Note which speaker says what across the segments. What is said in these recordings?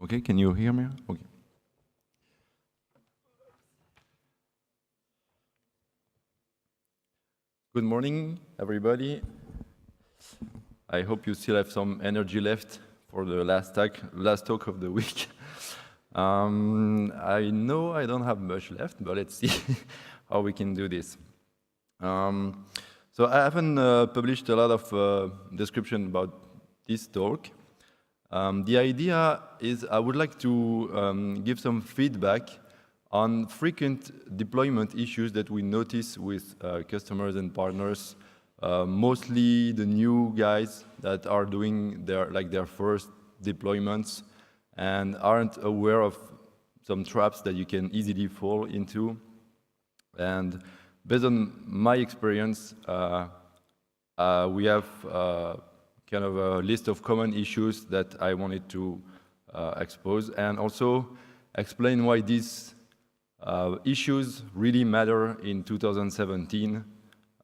Speaker 1: Okay, can you hear me? Okay. Good morning, everybody. I hope you still have some energy left for the last talk of the week. I know I don't have much left, but let's see how we can do this. So I haven't published a lot of description about this talk. The idea is I would like to give some feedback on frequent deployment issues that we notice with customers and partners, mostly the new guys that are doing their first deployments and aren't aware of some traps that you can easily fall into. And based on my experience, we have kind of a list of common issues that I wanted to expose and also explain why these issues really matter in 2017.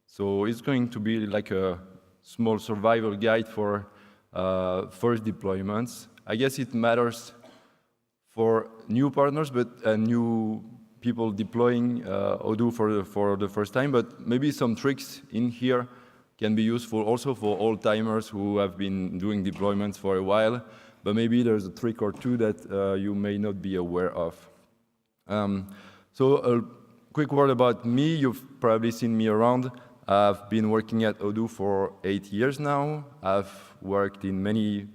Speaker 1: So it's going to be like a small survival guide for first deployments. I guess it matters for new partners, but new people deploying Odoo for the first time, but maybe some tricks in here can be useful also for old-timers who have been doing deployments for a while, but maybe there's a trick or two that you may not be aware of. So a quick word about me. You've probably seen me around. I've been working at Odoo for 8 years now. I've worked in many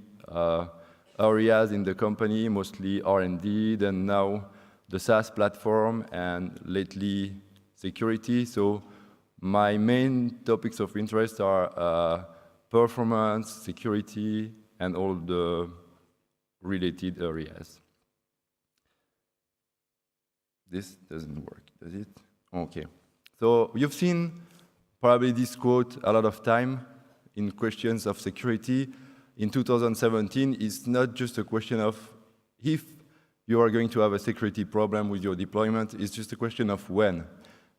Speaker 1: areas in the company, mostly R&D, then now the SaaS platform, and lately security. So my main topics of interest are performance, security, and all the related areas. This doesn't work, does it? Okay. So you've seen probably this quote a lot of time in questions of security. In 2017, it's not just a question of if you are going to have a security problem with your deployment, it's just a question of when.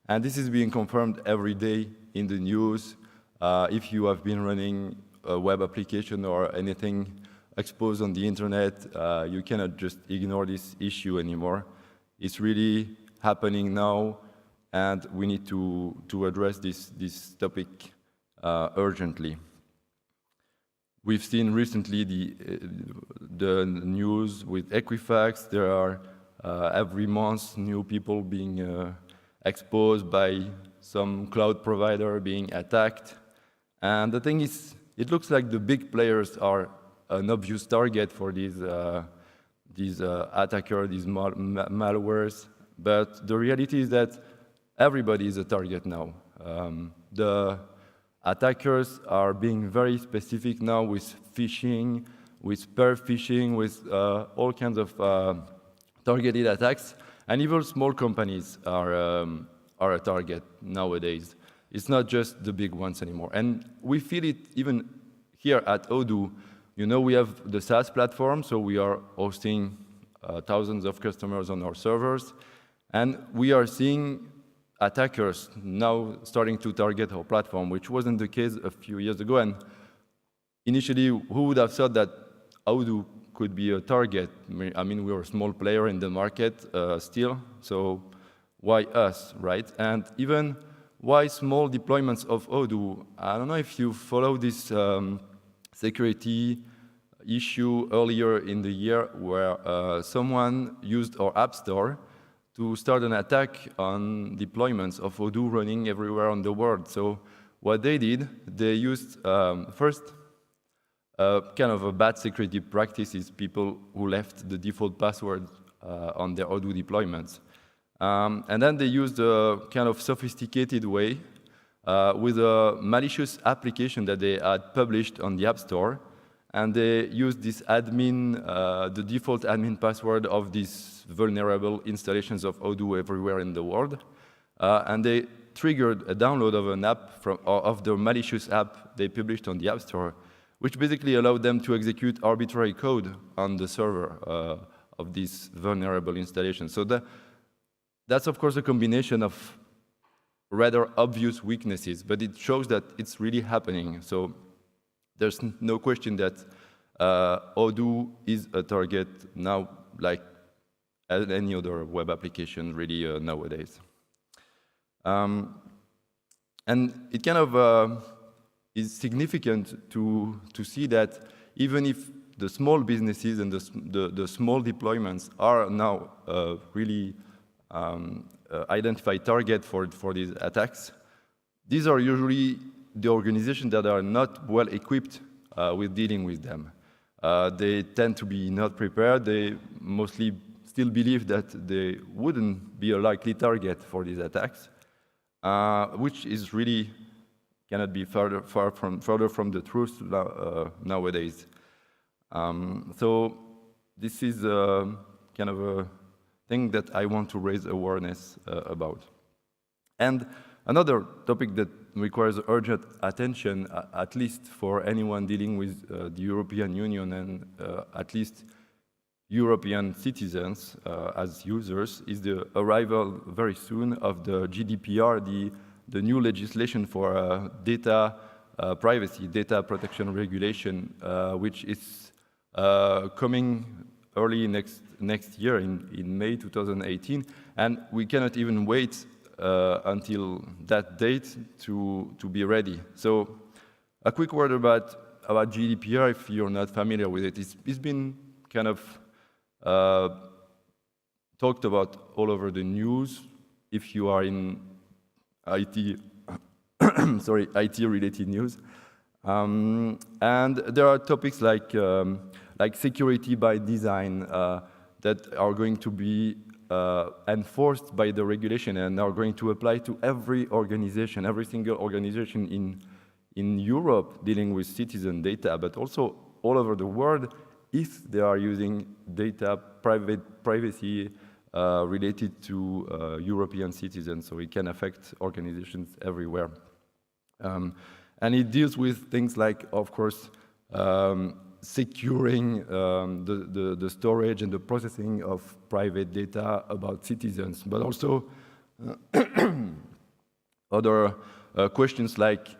Speaker 1: And this is being confirmed every day in the news. If you have been running a web application or anything exposed on the internet, you cannot just ignore this issue anymore. It's really happening now, and we need to address this topic urgently. We've seen recently the news with Equifax. There are every month new people being exposed by some cloud provider being attacked. And the thing is, it looks like the big players are an obvious target for these attackers, these malwares. But the reality is that everybody is a target now. The attackers are being very specific now with phishing, with pair phishing, with all kinds of targeted attacks. And even small companies are a target nowadays. It's not just the big ones anymore. And we feel it even here at Odoo. You know, we have the SaaS platform, so we are hosting thousands of customers on our servers. And we are seeing attackers now starting to target our platform, which wasn't the case a few years ago. And initially, who would have thought that Odoo could be a target? I mean, we're a small player in the market still, so why us, right? And even why small deployments of Odoo? I don't know if you follow this security issue earlier in the year where someone used our App Store to start an attack on deployments of Odoo running everywhere on the world. So what they did, they used first kind of a bad security practice is people who left the default password on their Odoo deployments. And then they used a kind of sophisticated way with a malicious application that they had published on the App Store. And they used this the default admin password of these vulnerable installations of Odoo everywhere in the world. And they triggered a download of an app of the malicious app they published on the App Store, which basically allowed them to execute arbitrary code on the server of these vulnerable installations. So that's, of course, a combination of rather obvious weaknesses, but it shows that it's really happening. So there's no question that Odoo is a target now, like any other web application really nowadays. And it kind of is significant to see that even if the small businesses and the small deployments are now really identified target for these attacks, these are usually the organizations that are not well equipped with dealing with them. They tend to be not prepared. They mostly still believe that they wouldn't be a likely target for these attacks, which is really cannot be further from the truth nowadays. So this is kind of a thing that I want to raise awareness about. And another topic that requires urgent attention, at least for anyone dealing with the European Union and at least European citizens as users, is the arrival very soon of the GDPR, the new legislation for data privacy, data protection regulation, which is coming early next year in May 2018, and we cannot even wait until that date to be ready. So a quick word about GDPR, if you're not familiar with it. It's been kind of talked about all over the news if you are in IT, sorry, IT-related news. And there are topics like security by design that are going to be enforced by the regulation and are going to apply to every organization, every single organization in Europe dealing with citizen data, but also all over the world if they are using data privacy related to European citizens, so it can affect organizations everywhere. And it deals with things like, of course, securing the storage and the processing of private data about citizens, but also other questions like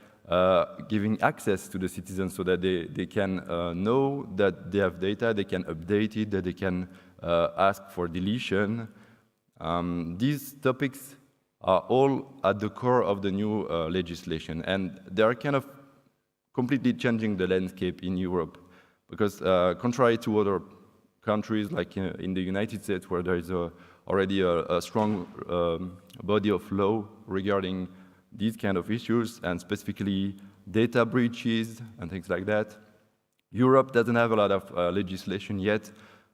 Speaker 1: giving access to the citizens so that they can know that they have data, they can update it, that they can ask for deletion. These topics are all at the core of the new legislation, and they are kind of completely changing the landscape in Europe. Because contrary to other countries, like in the United States, where there is already a strong body of law regarding these kind of issues, and specifically data breaches and things like that, Europe doesn't have a lot of legislation yet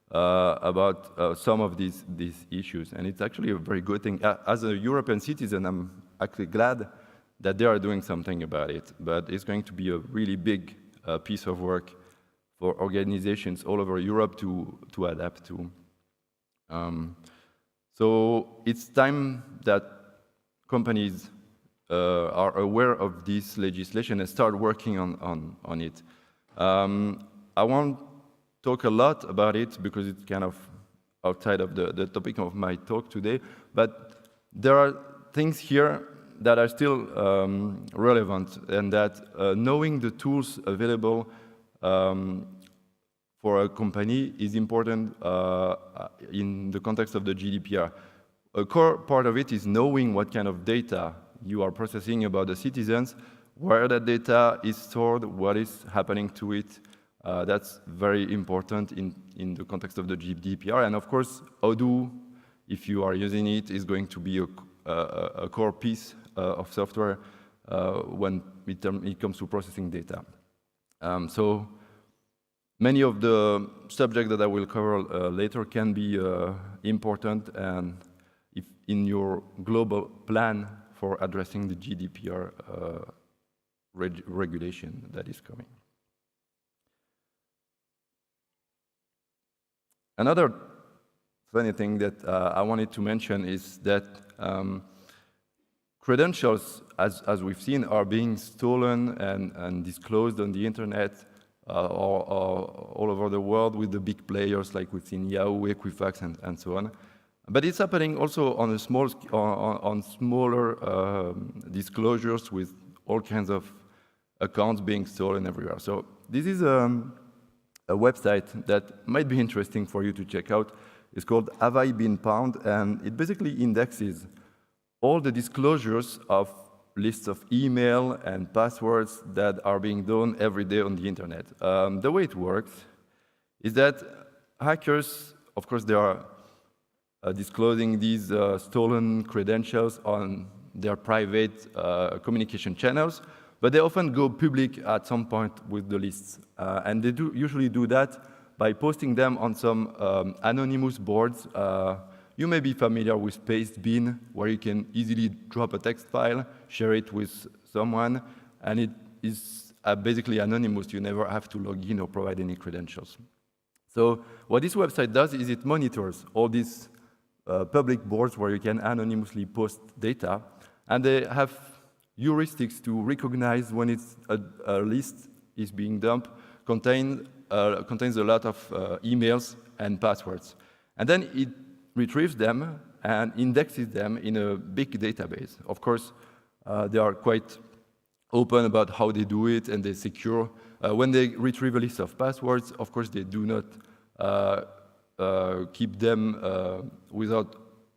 Speaker 1: about some of these issues. And it's actually a very good thing. As a European citizen, I'm actually glad that they are doing something about it. But it's going to be a really big piece of work for organizations all over Europe to adapt to. So it's time that companies are aware of this legislation and start working on it. I won't talk a lot about it because it's kind of outside of the topic of my talk today, but there are things here that are still relevant, and that knowing the tools available for a company is important in the context of the GDPR. A core part of it is knowing what kind of data you are processing about the citizens, where that data is stored, what is happening to it. That's very important in the context of the GDPR. And of course, Odoo, if you are using it, is going to be a core piece of software when it comes to processing data. So many of the subjects that I will cover later can be important, and if in your global plan for addressing the GDPR regulation that is coming. Another funny thing that I wanted to mention is that credentials, as we've seen, are being stolen and disclosed on the internet all over the world with the big players like we've seen Yahoo, Equifax, and so on. But it's happening also on on smaller disclosures with all kinds of accounts being stolen everywhere. So this is a website that might be interesting for you to check out. It's called Have I Been Pwned, and it basically indexes all the disclosures of lists of email and passwords that are being done every day on the internet. The way it works is that hackers, of course, they are disclosing these stolen credentials on their private communication channels, but they often go public at some point with the lists. And they usually do that by posting them on some anonymous boards. You may be familiar with Pastebin, where you can easily drop a text file, share it with someone, and it is basically anonymous. You never have to log in or provide any credentials. So what this website does is it monitors all these public boards where you can anonymously post data, and they have heuristics to recognize when a list is being dumped, contains a lot of emails and passwords. And then it retrieves them and indexes them in a big database. Of course, they are quite open about how they do it, and they secure. When they retrieve a list of passwords, of course, they do not keep them without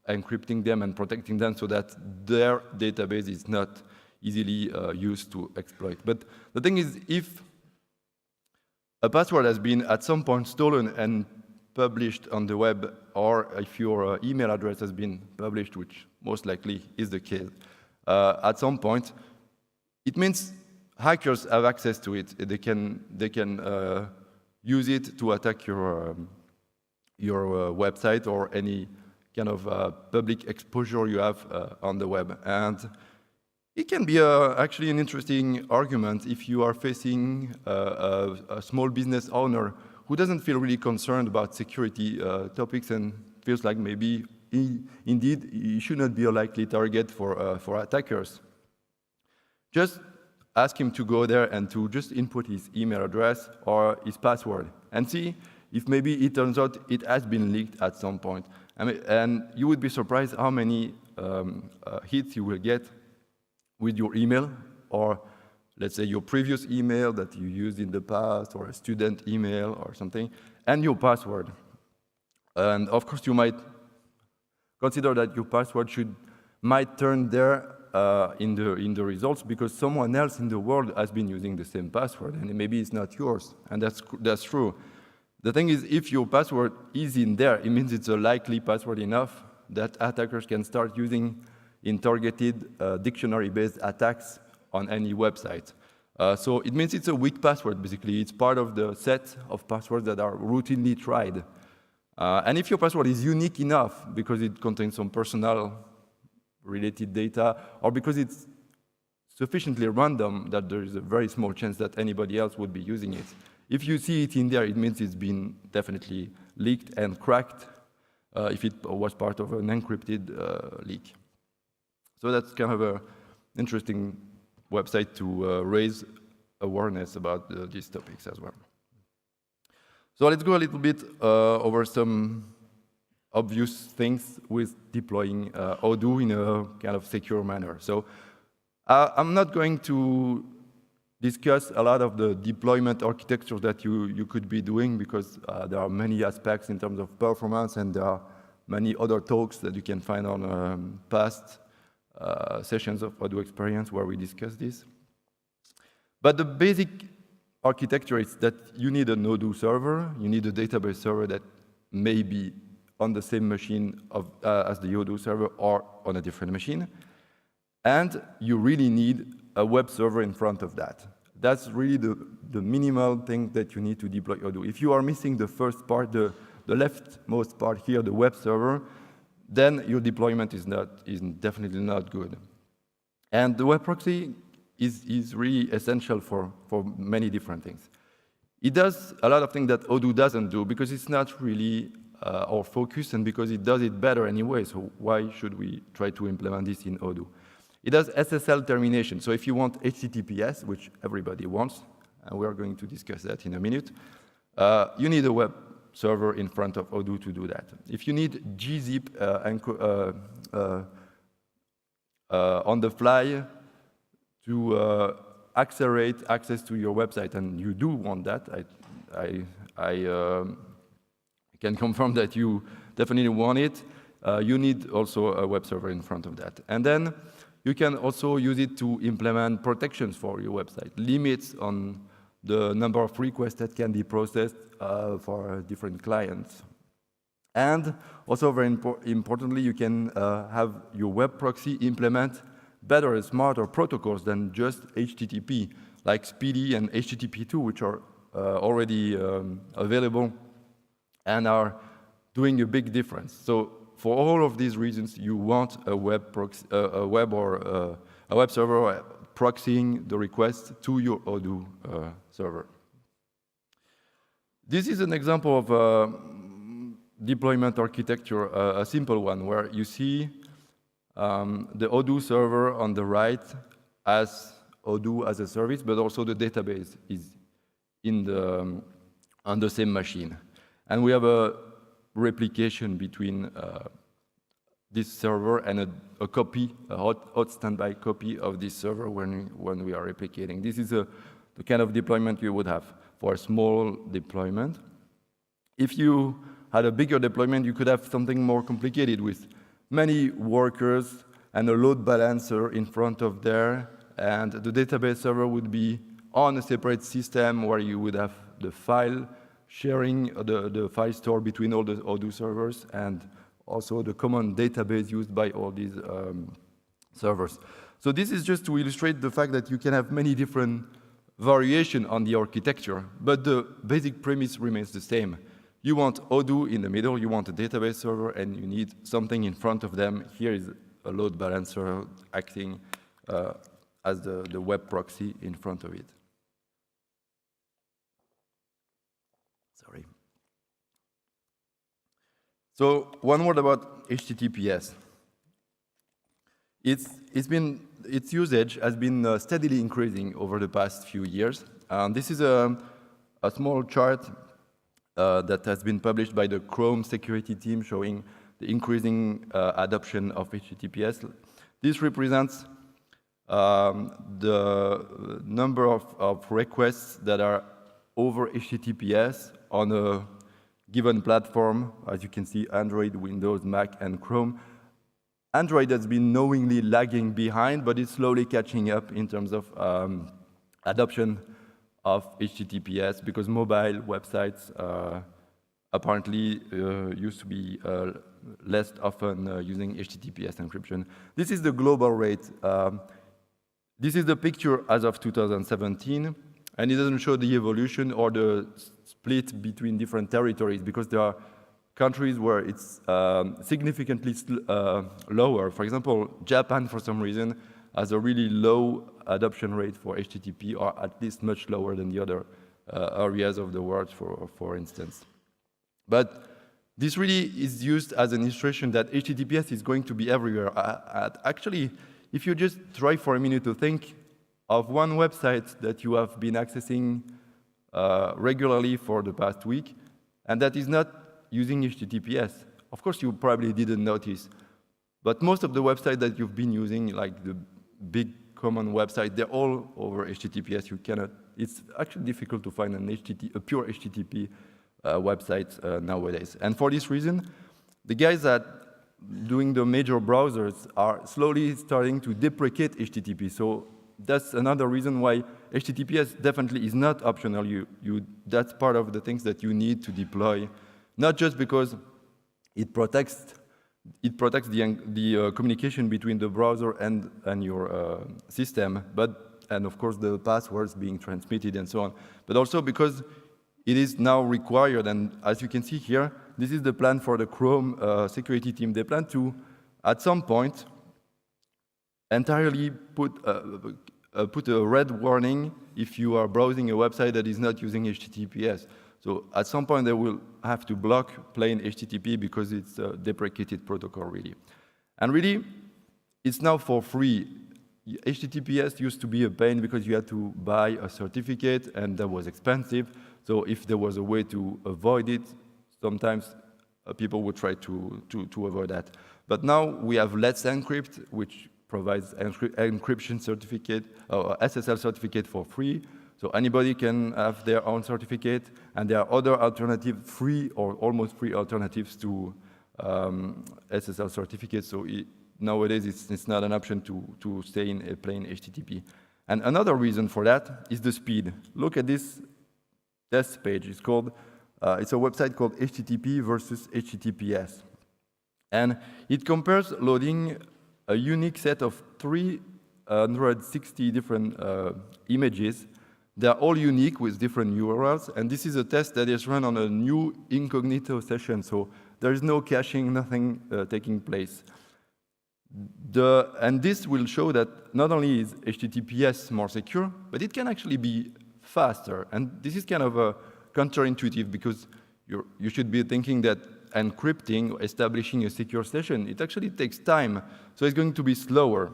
Speaker 1: encrypting them and protecting them so that their database is not easily used to exploit. But the thing is, if a password has been at some point stolen and published on the web, or if your email address has been published, which most likely is the case, at some point, it means hackers have access to it. They can use it to attack your website or any kind of public exposure you have on the web. And it can be actually an interesting argument if you are facing a small business owner who doesn't feel really concerned about security topics and feels like maybe indeed he should not be a likely target for attackers. Just ask him to go there and to just input his email address or his password and see if maybe it turns out it has been leaked at some point. And you would be surprised how many hits you will get with your email, or let's say your previous email that you used in the past, or a student email or something, and your password. And of course, you might consider that your password might turn there in the results because someone else in the world has been using the same password, and maybe it's not yours, and that's true. The thing is, if your password is in there, it means it's a likely password enough that attackers can start using in targeted dictionary-based attacks on any website. So it means it's a weak password, basically. It's part of the set of passwords that are routinely tried. And if your password is unique enough because it contains some personal related data, or because it's sufficiently random that there is a very small chance that anybody else would be using it, if you see it in there, it means it's been definitely leaked and cracked if it was part of an encrypted leak. So that's kind of an interesting website to raise awareness about these topics as well. So let's go a little bit over some obvious things with deploying Odoo in a kind of secure manner. So I'm not going to discuss a lot of the deployment architecture that you could be doing because there are many aspects in terms of performance, and there are many other talks that you can find on past sessions of Odoo experience where we discuss this. But the basic architecture is that you need an Odoo server, you need a database server that may be on the same machine as the Odoo server or on a different machine, and you really need a web server in front of that. That's really the minimal thing that you need to deploy Odoo. If you are missing the first part, the leftmost part here, the web server, then your deployment is definitely not good. And the web proxy is really essential for many different things. It does a lot of things that Odoo doesn't do because it's not really our focus, and because it does it better anyway, so why should we try to implement this in Odoo? It does SSL termination. So if you want HTTPS, which everybody wants, and we are going to discuss that in a minute, you need a web server in front of Odoo to do that. If you need gzip on the fly to accelerate access to your website, and you do want that, I can confirm that you definitely want it. You need also a web server in front of that. And then you can also use it to implement protections for your website, limits on the number of requests that can be processed for different clients. And also very importantly, you can have your web proxy implement better and smarter protocols than just HTTP, like Speedy and HTTP2, which are already available and are doing a big difference. So for all of these reasons, you want a web proxy, a web server proxying the request to your Odoo server. This is an example of deployment architecture, a simple one, where you see the Odoo server on the right as Odoo as a service, but also the database is on the same machine. And we have a replication between this server and a copy, a hot standby copy of this server when we are replicating. This is the kind of deployment you would have for a small deployment. If you had a bigger deployment, you could have something more complicated with many workers and a load balancer in front of there, and the database server would be on a separate system where you would have the file sharing, the file store between all the Odoo servers, and also the common database used by all these servers. So this is just to illustrate the fact that you can have many different variations on the architecture, but the basic premise remains the same. You want Odoo in the middle, you want a database server, and you need something in front of them. Here is a load balancer acting as the web proxy in front of it. Sorry. So one word about HTTPS. Its usage has been steadily increasing over the past few years. This is a small chart that has been published by the Chrome security team showing the increasing adoption of HTTPS. This represents the number of requests that are over HTTPS on a given platform. As you can see, Android, Windows, Mac, and Chrome. Android has been knowingly lagging behind, but it's slowly catching up in terms of adoption of HTTPS, because mobile websites apparently used to be less often using HTTPS encryption. This is the global rate. This is the picture as of 2017, and it doesn't show the evolution or the split between different territories, because there are countries where it's significantly lower. For example, Japan, for some reason, has a really low adoption rate for HTTP, or at least much lower than the other areas of the world, for instance. But this really is used as an illustration that HTTPS is going to be everywhere. Actually, if you just try for a minute to think of one website that you have been accessing regularly for the past week, and that is not using HTTPS, of course you probably didn't notice. But most of the websites that you've been using, like the big common website, they're all over HTTPS. You cannot. It's actually difficult to find a pure HTTP website nowadays. And for this reason, the guys that doing the major browsers are slowly starting to deprecate HTTP. So that's another reason why HTTPS definitely is not optional. That's part of the things that you need to deploy, not just because it protects the communication between the browser and your system, and of course the passwords being transmitted and so on, but also because it is now required. And as you can see here, this is the plan for the Chrome security team. They plan to, at some point, entirely put a red warning if you are browsing a website that is not using HTTPS. So at some point, they will have to block plain HTTP because it's a deprecated protocol, really. And really, it's now for free. HTTPS used to be a pain because you had to buy a certificate, and that was expensive. So if there was a way to avoid it, sometimes people would try to avoid that. But now we have Let's Encrypt, which provides encryption certificate, or SSL certificate for free. So anybody can have their own certificate, and there are other alternative, free or almost free alternatives to SSL certificates. So nowadays, it's not an option to stay in a plain HTTP. And another reason for that is the speed. Look at this test page. It's a website called HTTP versus HTTPS. And it compares loading a unique set of 360 different images. They're all unique with different URLs. And this is a test that is run on a new incognito session. So there is no caching, nothing taking place. And this will show that not only is HTTPS more secure, but it can actually be faster. And this is kind of counterintuitive, because you should be thinking that encrypting or establishing a secure session, it actually takes time, so it's going to be slower.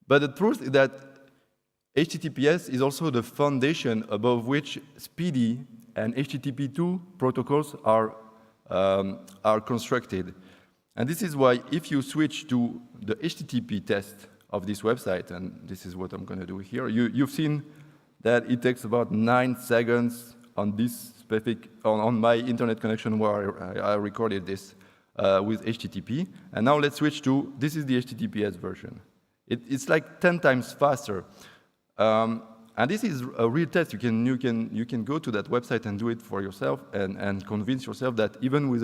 Speaker 1: But the truth is that HTTPS is also the foundation above which SPDY and HTTP2 protocols are constructed. And this is why if you switch to the HTTP test of this website, and this is what I'm going to do here, you've seen that it takes about 9 seconds on this specific, on my internet connection where I recorded this with HTTP. And now let's switch to, this is the HTTPS version. It's like 10 times faster. And this is a real test. You can go to that website and do it for yourself and convince yourself that even with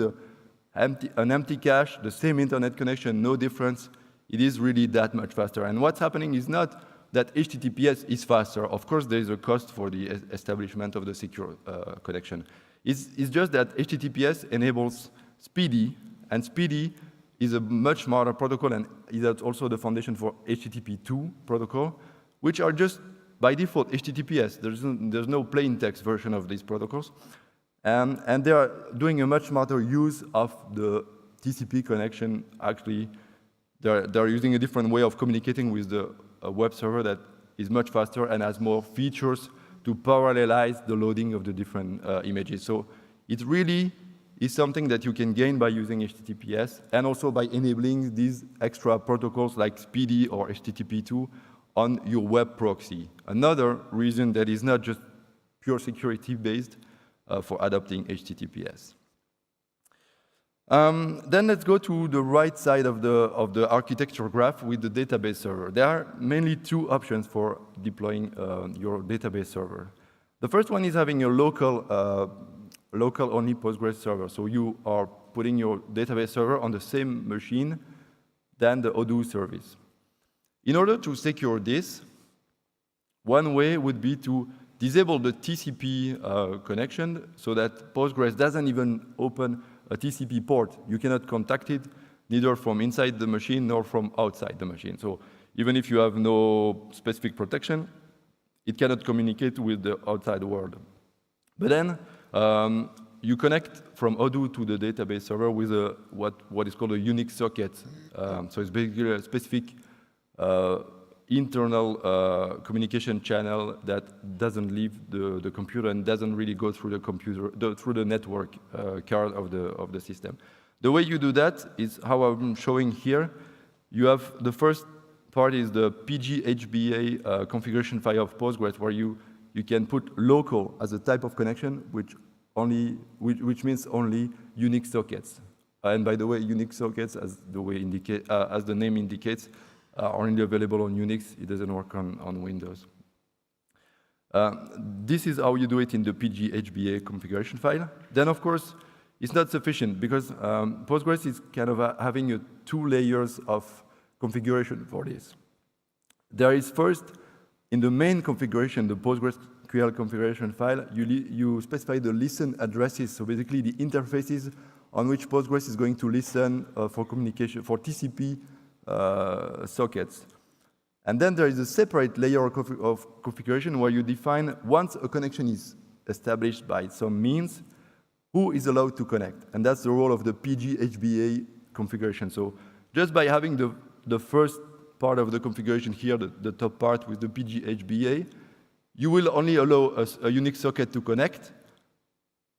Speaker 1: an empty cache, the same internet connection, no difference, it is really that much faster. And what's happening is not that HTTPS is faster. Of course, there is a cost for the establishment of the secure connection. It's just that HTTPS enables SPDY, and SPDY is a much smarter protocol, and is also the foundation for HTTP2 protocol, which are just by default HTTPS. There's no plain text version of these protocols. And they are doing a much smarter use of the TCP connection. Actually, they're using a different way of communicating with the web server that is much faster and has more features to parallelize the loading of the different images. So it really is something that you can gain by using HTTPS, and also by enabling these extra protocols like SPDY or HTTP2 on your web proxy. Another reason that is not just pure security-based for adopting HTTPS. Then let's go to the right side of the architecture graph with the database server. There are mainly 2 options for deploying your database server. The first one is having a local-only Postgres server. So you are putting your database server on the same machine than the Odoo service. In order to secure this, one way would be to disable the TCP connection so that Postgres doesn't even open a TCP port. You cannot contact it, neither from inside the machine nor from outside the machine. So even if you have no specific protection, it cannot communicate with the outside world. But then you connect from Odoo to the database server with what is called a Unix socket. So it's basically a specific internal communication channel that doesn't leave the computer and doesn't really go through the computer, through the network card of the system. The way you do that is how I'm showing here. You have the first part is the PGHBA configuration file of Postgres, where you can put local as a type of connection, which means only Unix sockets. And by the way, Unix sockets, as the name indicates, are only available on Unix. It doesn't work on Windows. This is how you do it in the PGHBA configuration file. Then, of course, it's not sufficient, because Postgres is kind of having 2 layers of configuration for this. There is first, in the main configuration, the PostgreSQL configuration file, you specify the listen addresses, so basically the interfaces on which Postgres is going to listen for communication, for TCP sockets. And then there is a separate layer of configuration where you define, once a connection is established by some means, who is allowed to connect. And that's the role of the PGHBA configuration. So just by having the first part of the configuration here, the top part with the PGHBA, you will only allow a Unix socket to connect.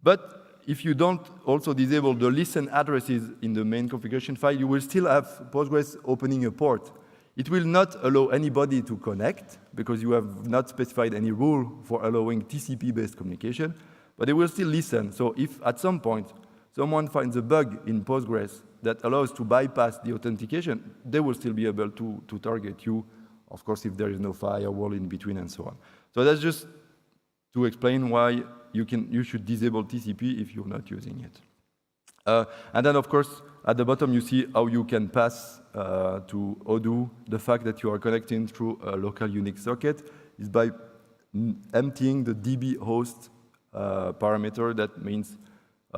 Speaker 1: But if you don't also disable the listen addresses in the main configuration file, you will still have Postgres opening a port. It will not allow anybody to connect, because you have not specified any rule for allowing TCP-based communication, but it will still listen. So if at some point someone finds a bug in Postgres that allows to bypass the authentication, they will still be able to target you, of course, if there is no firewall in between and so on. So that's just to explain why you should disable TCP if you're not using it. And then, of course, at the bottom, you see how you can pass to Odoo the fact that you are connecting through a local Unix socket is by emptying the DB host parameter. That means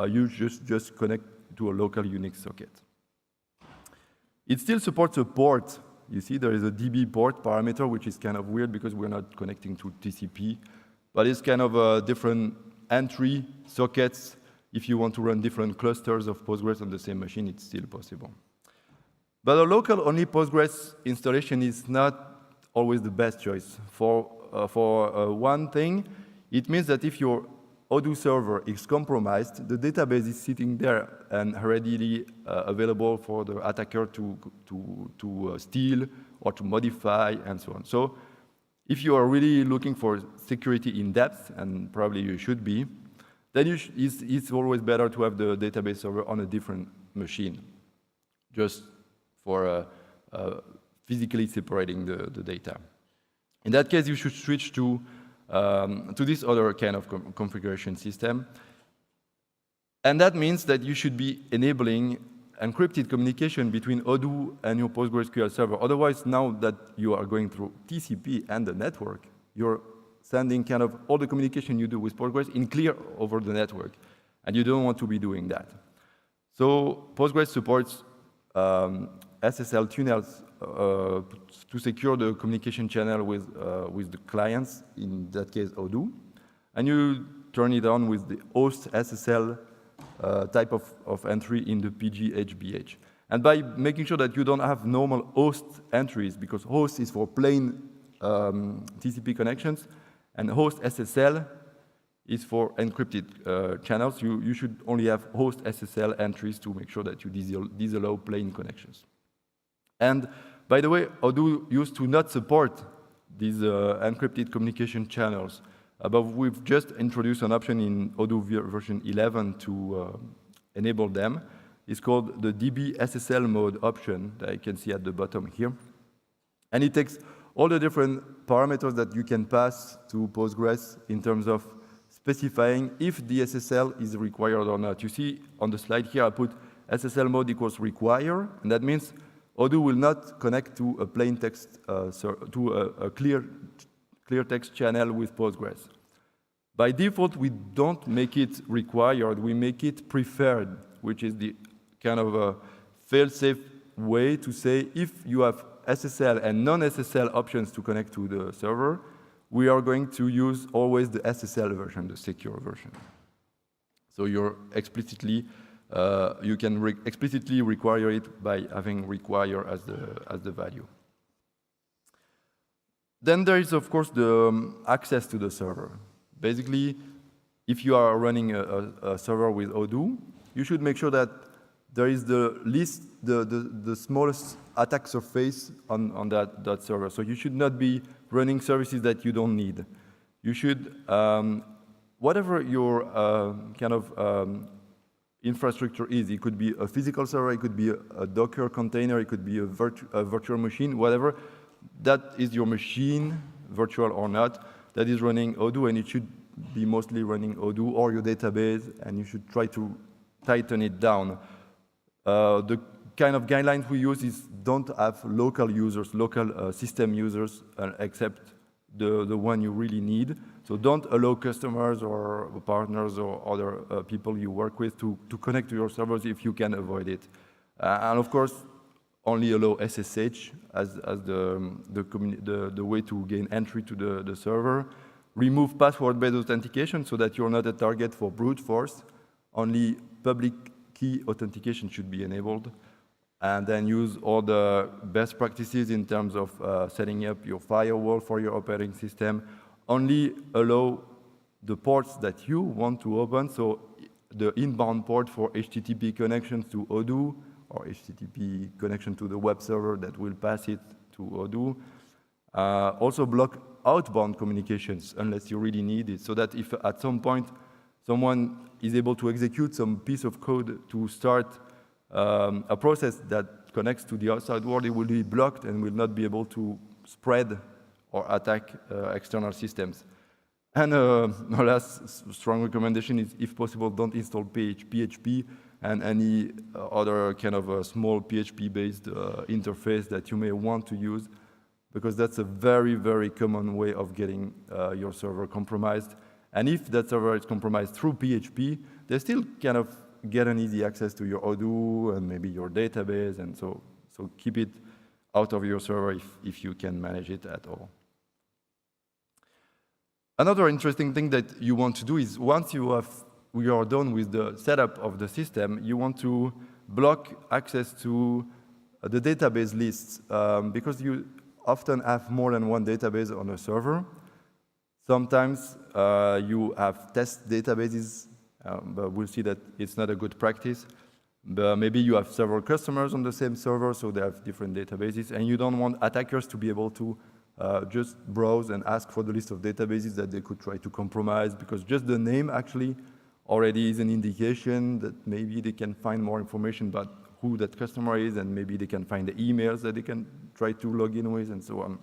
Speaker 1: you just connect to a local Unix socket. It still supports a port. You see there is a DB port parameter, which is kind of weird because we're not connecting to TCP. But it's kind of a different entry sockets. If you want to run different clusters of Postgres on the same machine, it's still possible. But a local-only Postgres installation is not always the best choice. For one thing, it means that if your Odoo server is compromised, the database is sitting there and readily available for the attacker to steal or to modify and so on. So if you are really looking for security in depth, and probably you should be, then it's always better to have the database server on a different machine, just for physically separating the data. In that case, you should switch to this other kind of configuration system. And that means that you should be enabling encrypted communication between Odoo and your PostgreSQL server. Otherwise, now that you are going through TCP and the network, you're sending kind of all the communication you do with Postgres in clear over the network. And you don't want to be doing that. So Postgres supports SSL tunnels to secure the communication channel with the clients, in that case Odoo. And you turn it on with the host SSL type of entry in the PGHBH. And by making sure that you don't have normal host entries, because host is for plain TCP connections, and host SSL is for encrypted channels. You should only have host SSL entries to make sure that you disallow plain connections. And by the way, Odoo used to not support these encrypted communication channels, but we've just introduced an option in Odoo version 11 to enable them. It's called the DB SSL mode option that you can see at the bottom here. And it takes all the different parameters that you can pass to Postgres in terms of specifying if the SSL is required or not. You see on the slide here, I put SSL mode equals require, and that means Odoo will not connect to a plain text, to a clear text channel with Postgres. By default, we don't make it required, we make it preferred, which is the kind of a fail-safe way to say if you have SSL and non-SSL options to connect to the server, we are going to use always the SSL version, the secure version. So you're explicitly, you can explicitly require it by having require as the value. Then there is, of course, the access to the server. Basically, if you are running a server with Odoo, you should make sure that there is the smallest attack surface on that server. So you should not be running services that you don't need. You should, whatever your kind of infrastructure is, it could be a physical server, it could be a Docker container, it could be a virtual machine, whatever, that is your machine, virtual or not, that is running Odoo, and it should be mostly running Odoo or your database, and you should try to tighten it down. The kind of guidelines we use is don't have local users, local system users, except the one you really need. So don't allow customers or partners or other people you work with to connect to your servers if you can avoid it. And of course, only allow SSH as the way to gain entry to the server. Remove password-based authentication so that you're not a target for brute force. Only public key authentication should be enabled. And then use all the best practices in terms of setting up your firewall for your operating system. Only allow the ports that you want to open, so the inbound port for HTTP connections to Odoo, or HTTP connection to the web server that will pass it Odoo. Also block outbound communications unless you really need it, so that if at some point someone is able to execute some piece of code to start a process that connects to the outside world, it will be blocked and will not be able to spread or attack external systems. And my last strong recommendation is, if possible, don't install PHP and any other kind of small PHP-based interface that you may want to use, because that's a very, very common way of getting your server compromised. And if that server is compromised through PHP, they still kind of get an easy access to your Odoo and maybe your database, and so keep it out of your server if you can manage it at all. Another interesting thing that you want to do is, once you are done with the setup of the system, you want to block access to the database lists, because you often have more than one database on a server. Sometimes you have test databases, but we'll see that it's not a good practice. But maybe you have several customers on the same server, so they have different databases, and you don't want attackers to be able to just browse and ask for the list of databases that they could try to compromise, because just the name actually already is an indication that maybe they can find more information about who that customer is, and maybe they can find the emails that they can try to log in with, and so on.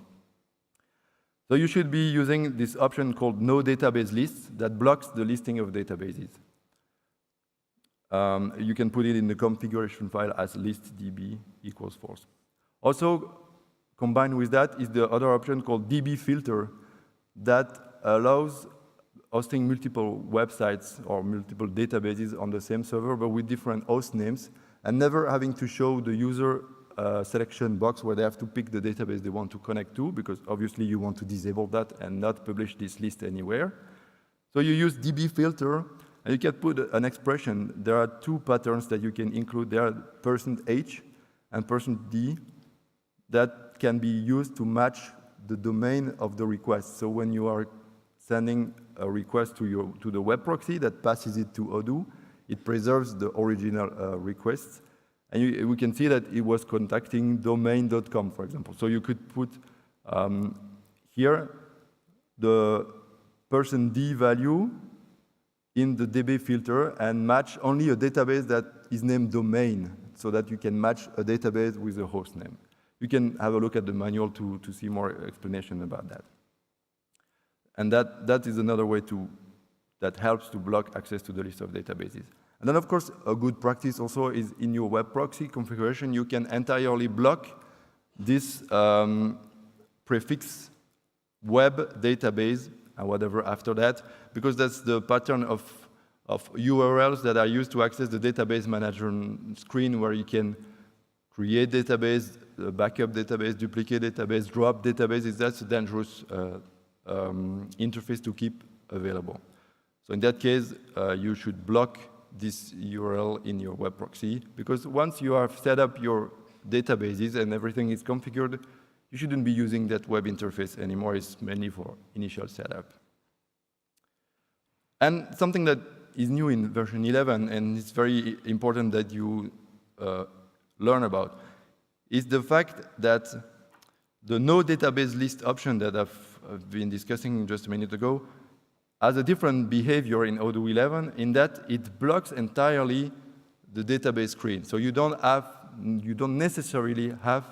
Speaker 1: So you should be using this option called No Database Lists that blocks the listing of databases. You can put it in the configuration file as listdb equals false. Also, combined with that is the other option called DB filter that allows hosting multiple websites or multiple databases on the same server, but with different host names, and never having to show the user selection box where they have to pick the database they want to connect to, because obviously you want to disable that and not publish this list anywhere. So you use DB filter, and you can put an expression. There are two patterns that you can include. There are %H and %D that can be used to match the domain of the request. So when you are sending a request to the web proxy that passes it to Odoo, it preserves the original request. And we can see that it was contacting domain.com, for example. So you could put here the %D value in the DB filter and match only a database that is named domain, so that you can match a database with a host name. You can have a look at the manual to see more explanation about that. And that is another way that helps to block access to the list of databases. And then, of course, a good practice also is in your web proxy configuration, you can entirely block this prefix web database and whatever after that, because that's the pattern of URLs that are used to access the database manager screen, where you can create database, backup database, duplicate database, drop databases. That's a dangerous interface to keep available. So in that case, you should block this URL in your web proxy, because once you have set up your databases and everything is configured, you shouldn't be using that web interface anymore. It's mainly for initial setup. And something that is new in version 11, and it's very important that you learn about, is the fact that the no database list option that I've been discussing just a minute ago has a different behavior in Odoo 11, in that it blocks entirely the database screen. So you don't necessarily have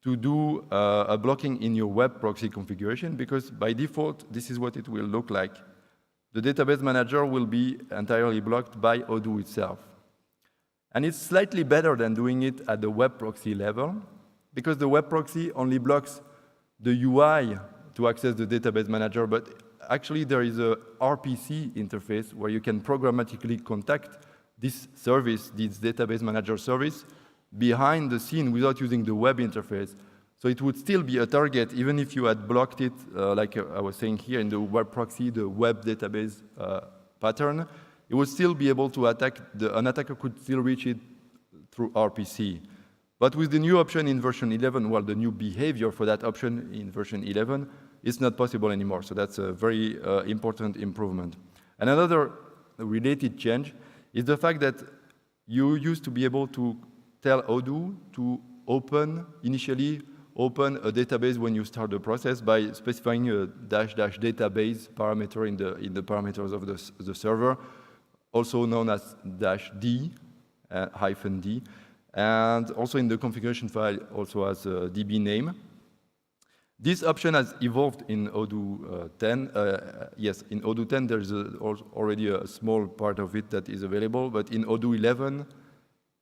Speaker 1: to do a blocking in your web proxy configuration, because by default, this is what it will look like. The database manager will be entirely blocked by Odoo itself. And it's slightly better than doing it at the web proxy level, because the web proxy only blocks the UI to access the database manager, but actually there is a RPC interface where you can programmatically contact this service, this database manager service, behind the scene without using the web interface. So it would still be a target, even if you had blocked it, like I was saying here in the web proxy, the web database pattern, it would still be able to attack, an attacker could still reach it through RPC. But with the new option in version 11, well, the new behavior for that option in version 11, it's not possible anymore. So that's a very important improvement. And another related change is the fact that you used to be able to tell Odoo to initially open a database when you start the process by specifying a --database parameter in the parameters of the server, also known as -d, -d, and also in the configuration file also as a DB name. This option has evolved in Odoo 10. Yes, in Odoo 10 there's already a small part of it that is available, but in Odoo 11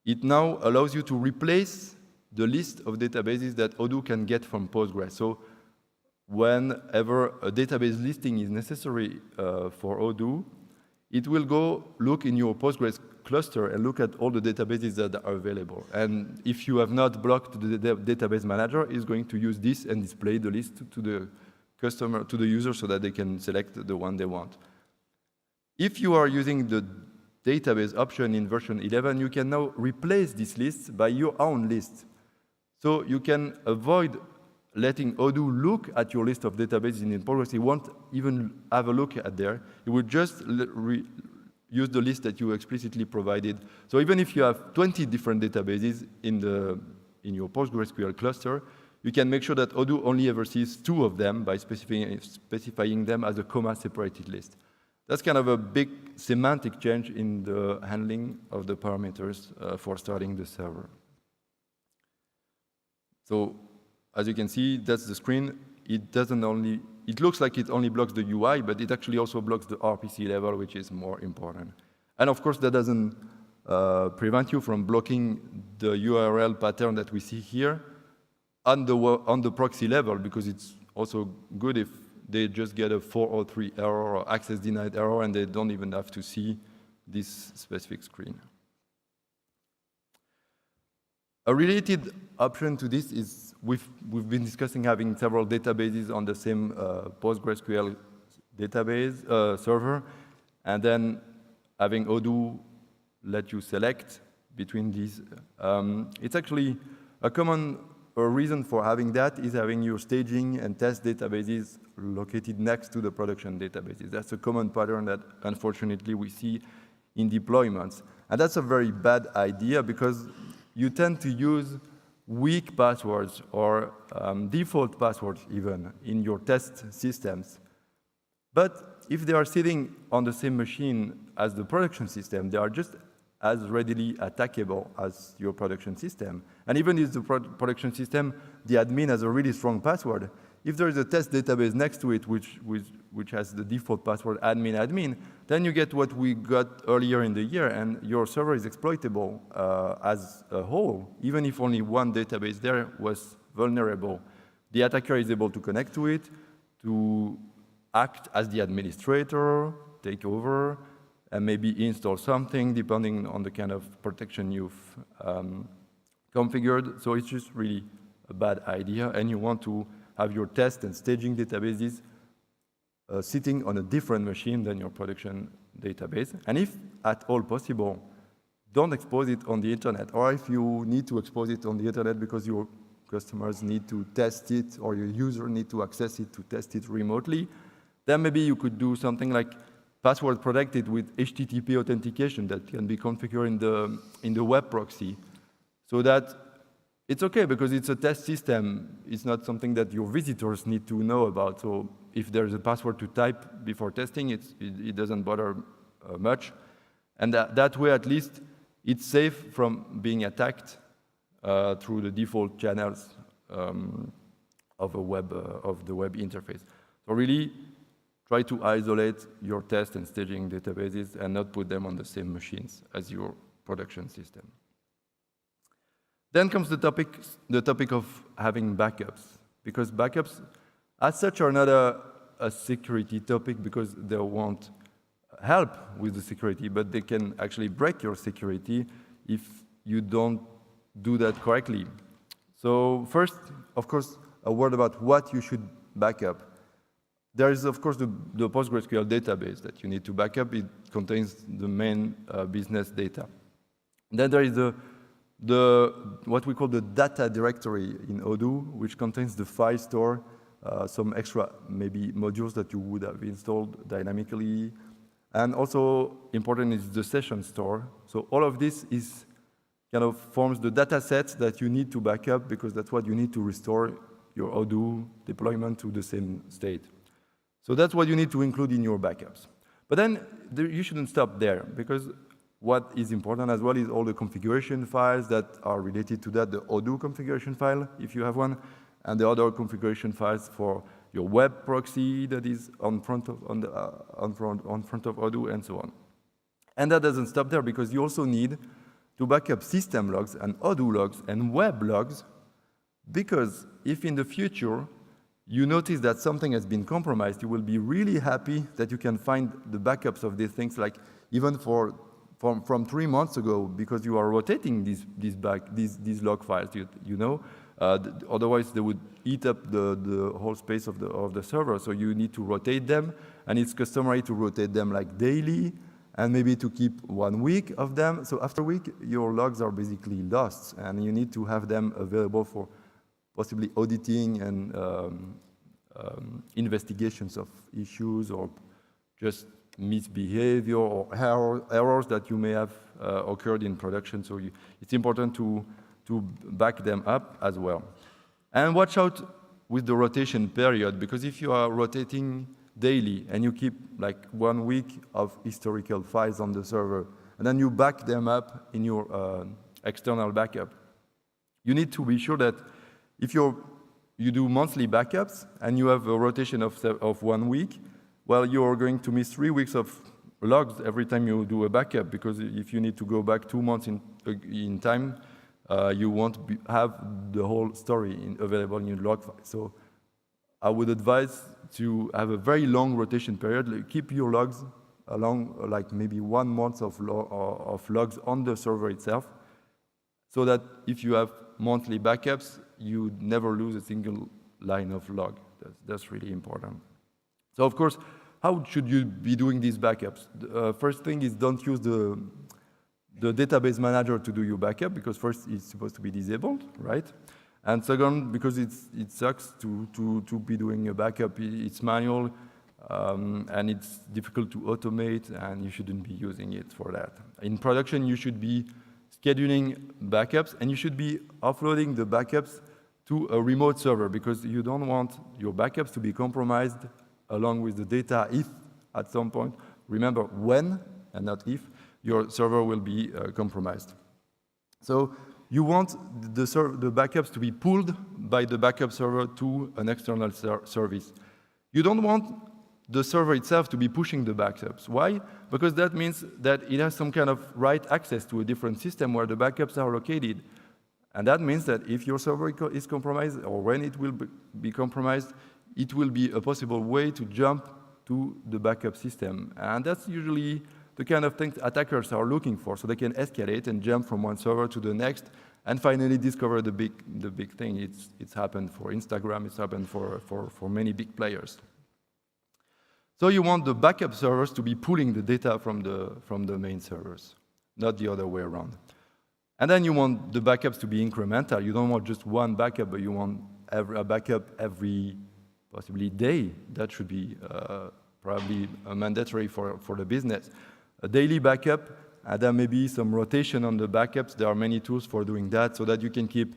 Speaker 1: it now allows you to replace the list of databases that Odoo can get from Postgres. So whenever a database listing is necessary for Odoo, it will go look in your Postgres cluster and look at all the databases that are available. And if you have not blocked the database manager, it's going to use this and display the list to the customer, to the user, so that they can select the one they want. If you are using the database option in version 11, you can now replace this list by your own list. So you can avoid letting Odoo look at your list of databases in Postgres. It won't even have a look at there. It will just use the list that you explicitly provided. So even if you have 20 different databases in your PostgreSQL cluster, you can make sure that Odoo only ever sees 2 of them by specifying them as a comma-separated list. That's kind of a big semantic change in the handling of the parameters for starting the server. So as you can see, that's the screen. It looks like it only blocks the UI, but it actually also blocks the RPC level, which is more important. And of course, that doesn't prevent you from blocking the URL pattern that we see here on the proxy level, because it's also good if they just get a 403 error or access denied error, and they don't even have to see this specific screen. A related option to this is we've been discussing having several databases on the same PostgreSQL database server, and then having Odoo let you select between these. It's actually a common reason for having that is having your staging and test databases located next to the production databases. That's a common pattern that unfortunately we see in deployments. And that's a very bad idea, because you tend to use weak passwords or default passwords even in your test systems. But if they are sitting on the same machine as the production system, they are just as readily attackable as your production system. And even if the production system, the admin has a really strong password, if there is a test database next to it which has the default password admin, then you get what we got earlier in the year, and your server is exploitable as a whole. Even if only one database there was vulnerable, the attacker is able to connect to it, to act as the administrator, take over, and maybe install something depending on the kind of protection you've configured. So it's just really a bad idea, and you want to have your test and staging databases sitting on a different machine than your production database. And if at all possible, don't expose it on the internet. Or if you need to expose it on the internet because your customers need to test it, or your user need to access it to test it remotely, then maybe you could do something like password protected with HTTP authentication that can be configured in the web proxy, so that it's okay because it's a test system. It's not something that your visitors need to know about. So if there's a password to type before testing, it doesn't bother much. And that way, at least, it's safe from being attacked through the default channels of the web interface. So really, try to isolate your test and staging databases and not put them on the same machines as your production system. Then comes the topic of having backups, because backups, as such, are not a security topic because they won't help with the security, but they can actually break your security if you don't do that correctly. So first, of course, a word about what you should back up. There is, of course, the PostgreSQL database that you need to back up. It contains the main business data. Then there is what we call the data directory in Odoo, which contains the file store, some extra maybe modules that you would have installed dynamically. And also important is the session store. So all of this is kind of forms the data sets that you need to back up, because that's what you need to restore your Odoo deployment to the same state. So that's what you need to include in your backups. But then you shouldn't stop there, because what is important as well is all the configuration files that are related to that, the Odoo configuration file, if you have one, and the other configuration files for your web proxy that is on front of Odoo, and so on. And that doesn't stop there, because you also need to back up system logs and Odoo logs and web logs, because if in the future you notice that something has been compromised, you will be really happy that you can find the backups of these things, like even from 3 months ago, because you are rotating these log files, you know. Otherwise, they would eat up the whole space of the server. So you need to rotate them, and it's customary to rotate them like daily, and maybe to keep 1 week of them. So after a week, your logs are basically lost, and you need to have them available for possibly auditing and investigations of issues, or just misbehavior or errors that you may have occurred in production. So it's important to back them up as well. And watch out with the rotation period, because if you are rotating daily and you keep like 1 week of historical files on the server, and then you back them up in your external backup, you need to be sure that if you do monthly backups and you have a rotation of 1 week, well, you're going to miss 3 weeks of logs every time you do a backup, because if you need to go back 2 months in time, you won't have the whole story available in your log file. So I would advise to have a very long rotation period. Like, keep your logs along like maybe 1 month of logs on the server itself, so that if you have monthly backups, you never lose a single line of log. That's really important. So of course, how should you be doing these backups? First thing is, don't use the database manager to do your backup, because first it's supposed to be disabled, right? And second, because it sucks to be doing a backup. It's manual, and it's difficult to automate, and you shouldn't be using it for that. In production, you should be scheduling backups, and you should be offloading the backups to a remote server, because you don't want your backups to be compromised along with the data if at some point, remember when and not if, your server will be compromised. So you want the backups to be pulled by the backup server to an external service. You don't want the server itself to be pushing the backups. Why? Because that means that it has some kind of right access to a different system where the backups are located. And that means that if your server is compromised, or when it will be compromised, it will be a possible way to jump to the backup system. And that's usually the kind of things attackers are looking for, so they can escalate and jump from one server to the next, and finally discover the big thing. It's happened for Instagram, it's happened for many big players. So you want the backup servers to be pulling the data from the main servers, not the other way around. And then you want the backups to be incremental. You don't want just one backup, but you want a backup every possibly day. That should be probably mandatory for the business. A daily backup, and there may be some rotation on the backups. There are many tools for doing that, so that you can keep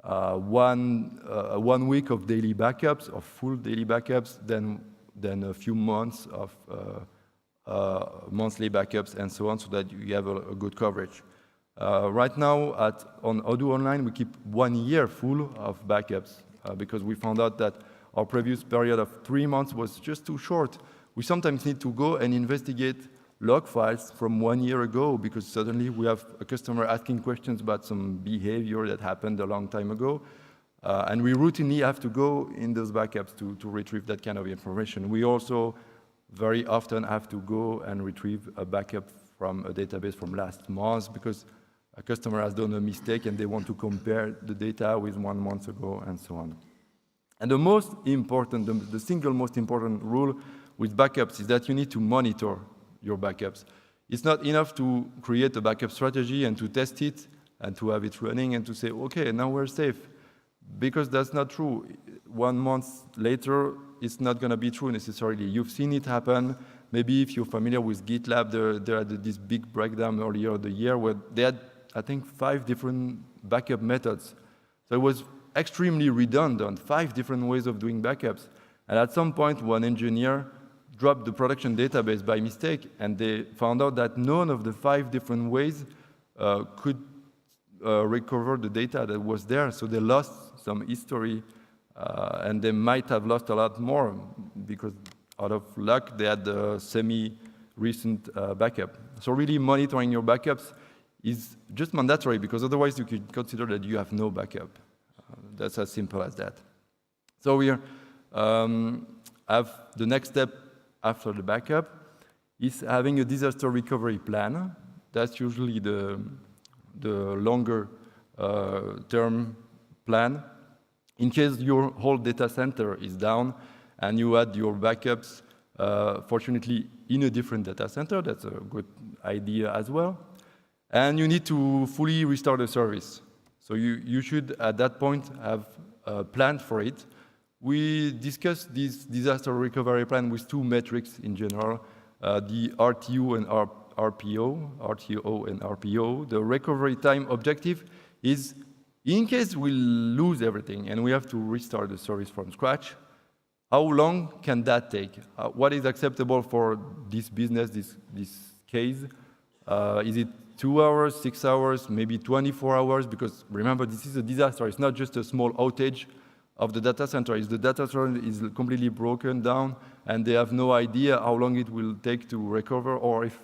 Speaker 1: 1 week of daily backups, of full daily backups, then a few months of monthly backups, and so on, so that you have a good coverage. Right now, on Odoo Online, we keep 1 year full of backups, because we found out that our previous period of 3 months was just too short. We sometimes need to go and investigate log files from 1 year ago, because suddenly we have a customer asking questions about some behavior that happened a long time ago. And we routinely have to go in those backups to retrieve that kind of information. We also very often have to go and retrieve a backup from a database from last month, because a customer has done a mistake and they want to compare the data with 1 month ago, and so on. And the most important, the single most important rule with backups is that you need to monitor your backups. It's not enough to create a backup strategy and to test it and to have it running and to say, okay, now we're safe. Because that's not true. 1 month later, it's not going to be true necessarily. You've seen it happen. Maybe if you're familiar with GitLab, they had this big breakdown earlier the year where they had I think, 5 different backup methods. So it was extremely redundant, 5 different ways of doing backups. And at some point, one engineer dropped the production database by mistake, and they found out that none of the 5 different ways could recover the data that was there. So they lost some history, and they might have lost a lot more because out of luck, they had a semi-recent backup. So really monitoring your backups is just mandatory, because otherwise you could consider that you have no backup. That's as simple as that. So we have the next step after the backup is having a disaster recovery plan. That's usually the longer term plan. In case your whole data center is down and you had your backups, fortunately, in a different data center, that's a good idea as well. And you need to fully restore the service. So you should, at that point, have planned for it. We discussed this disaster recovery plan with 2 metrics in general, the RTO and RPO. The recovery time objective is, in case we lose everything and we have to restart the service from scratch, how long can that take? What is acceptable for this business, this case? Is it 2 hours, 6 hours, maybe 24 hours? Because remember, this is a disaster. It's not just a small outage of the data center. It's the data center is completely broken down, and they have no idea how long it will take to recover, or if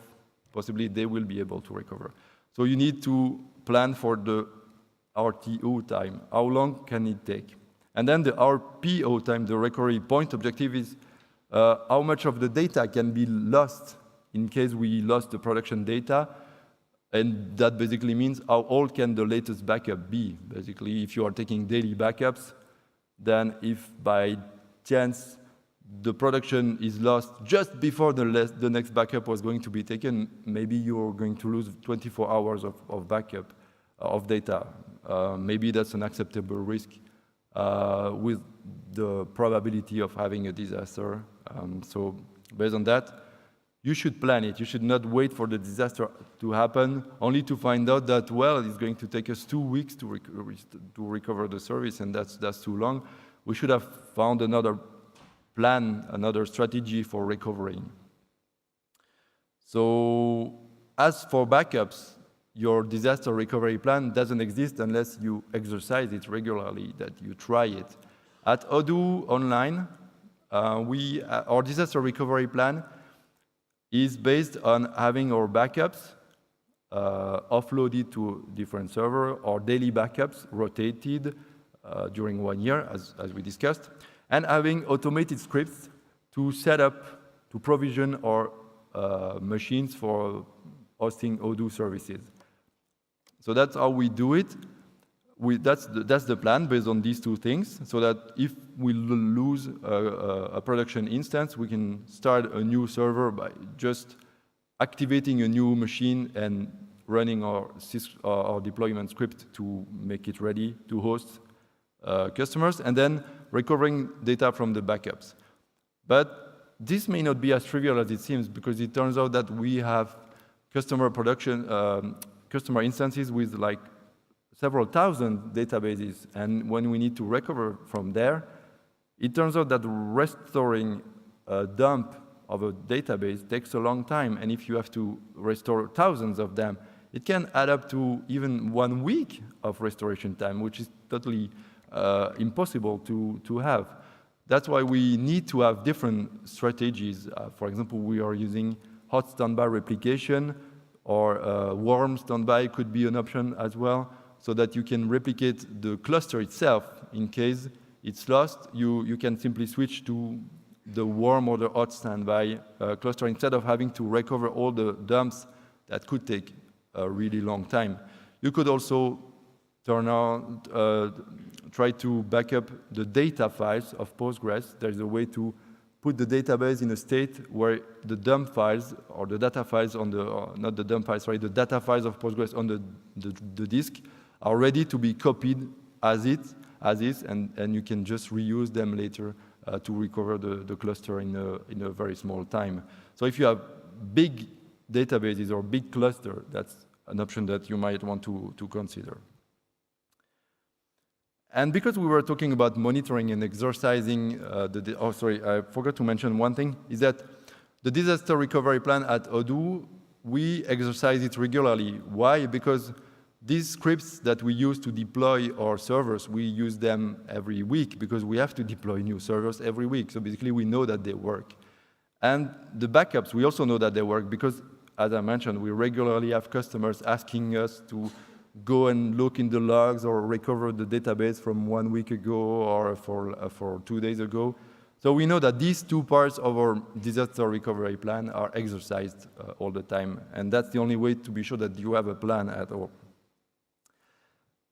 Speaker 1: possibly they will be able to recover. So you need to plan for the RTO time. How long can it take? And then the RPO time, the recovery point objective, is how much of the data can be lost in case we lost the production data. And that basically means how old can the latest backup be. Basically, if you are taking daily backups, then if by chance the production is lost just before the next backup was going to be taken, maybe you're going to lose 24 hours of backup of data. Maybe that's an acceptable risk with the probability of having a disaster. So based on that, you should plan it. You should not wait for the disaster to happen, only to find out that, well, it's going to take us 2 weeks to recover the service, and that's too long. We should have found another plan, another strategy for recovering. So as for backups, your disaster recovery plan doesn't exist unless you exercise it regularly, that you try it. At Odoo Online, our disaster recovery plan is based on having our backups offloaded to different servers, or daily backups rotated during 1 year, as we discussed, and having automated scripts to set up, to provision our machines for hosting Odoo services. So that's how we do it. That's the plan based on these 2 things, so that if we lose a production instance, we can start a new server by just activating a new machine and running our deployment script to make it ready to host customers, and then recovering data from the backups. But this may not be as trivial as it seems, because it turns out that we have customer instances with like several thousand databases, and when we need to recover from there, it turns out that restoring a dump of a database takes a long time, and if you have to restore thousands of them, it can add up to even 1 week of restoration time, which is totally impossible to have. That's why we need to have different strategies. For example, we are using hot standby replication, or warm standby could be an option as well, so that you can replicate the cluster itself. In case it's lost, you can simply switch to the warm or the hot standby cluster instead of having to recover all the dumps that could take a really long time. You could also try to back up the data files of Postgres. There's a way to put the database in a state where the dump files, or the data files on the, not the dump files, sorry, the data files of Postgres on the disk are ready to be copied as is, and you can just reuse them later to recover the cluster in a very small time. So if you have big databases or big cluster, that's an option that you might want to consider. And because we were talking about monitoring and exercising, I forgot to mention one thing, is that the disaster recovery plan at Odoo, we exercise it regularly. Why? Because these scripts that we use to deploy our servers, we use them every week because we have to deploy new servers every week. So basically, we know that they work. And the backups, we also know that they work because, as I mentioned, we regularly have customers asking us to go and look in the logs or recover the database from 1 week ago or for 2 days ago. So we know that these two parts of our disaster recovery plan are exercised all the time. And that's the only way to be sure that you have a plan at all.